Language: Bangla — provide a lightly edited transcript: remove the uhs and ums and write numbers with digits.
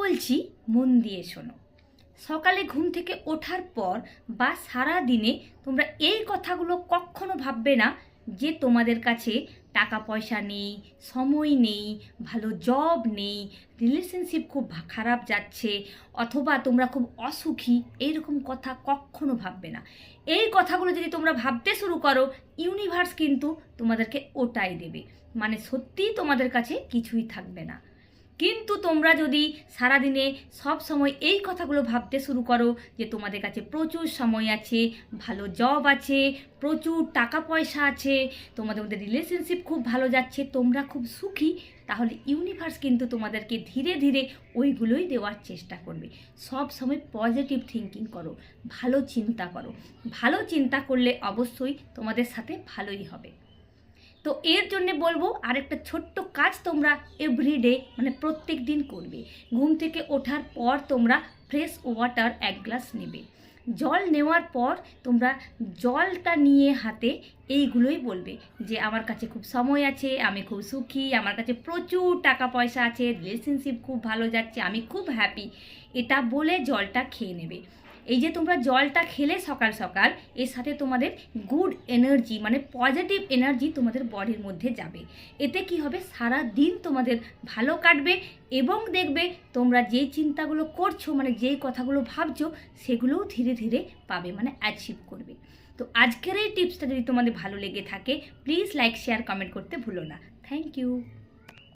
বলছি, মন দিয়ে শোনো। সকালে ঘুম থেকে ওঠার পর বা সারা দিনে তোমরা এই কথাগুলো কখনো ভাববে না যে তোমাদের কাছে টাকা পয়সা নেই, সময় নেই, ভালো জব নেই, রিলেশনশিপ খুব খারাপ যাচ্ছে, অথবা তোমরা খুব অসুখী। এইরকম কথা কখনো ভাববে না। এই কথাগুলো যদি তোমরা ভাবতে শুরু করো, ইউনিভার্স কিন্তু তোমাদেরকে ওটাই দেবে। মানে সত্যিই তোমাদের কাছে কিছুই থাকবে না। কিন্তু তোমরা যদি সারাদিনে সব সময় এই কথাগুলো ভাবতে শুরু করো যে তোমাদের কাছে প্রচুর সময় আছে, ভালো জব আছে, প্রচুর টাকা পয়সা আছে, তোমাদের মধ্যে রিলেশনশিপ খুব ভালো যাচ্ছে, তোমরা খুব সুখী, তাহলে ইউনিভার্স কিন্তু তোমাদেরকে ধীরে ধীরে ওইগুলোই দেওয়ার চেষ্টা করবে। সব সময় পজিটিভ থিঙ্কিং করো, ভালো চিন্তা করো। ভালো চিন্তা করলে অবশ্যই তোমাদের সাথে ভালোই হবে। তো এর জন্য বলবো আরেকটা ছোট্ট কাজ তোমরা এভরিডে মানে প্রত্যেক দিন করবে। ঘুম থেকে ওঠার পর তোমরা ফ্রেশ ওয়াটার 1 গ্লাস নেবে। জল নেওয়ার পর তোমরা জলটা নিয়ে হাতে এইগুলোই বলবে যে আমার কাছে খুব সময় আছে, আমি খুব সুখী, আমার কাছে প্রচুর টাকা পয়সা আছে, রিলেশনশিপ খুব ভালো যাচ্ছে, আমি খুব হ্যাপি। এটা বলে জলটা খেয়ে নেবে। এই যে তোমরা জলটা খেলে সকাল সকাল, এর সাথে তোমাদের গুড এনার্জি মানে পজিটিভ এনার্জি তোমাদের বডির মধ্যে যাবে। এতে কি হবে, সারা দিন তোমাদের ভালো কাটবে এবং দেখবে তোমরা যেই চিন্তাগুলো করছো মানে যেই কথাগুলো ভাবছো সেগুলোও ধীরে ধীরে পাবে, মানে অ্যাচিভ করবে। তো আজকের এই টিপসটা যদি তোমাদের ভালো লেগে থাকে, প্লিজ লাইক, শেয়ার, কমেন্ট করতে ভুলো না। Thank you.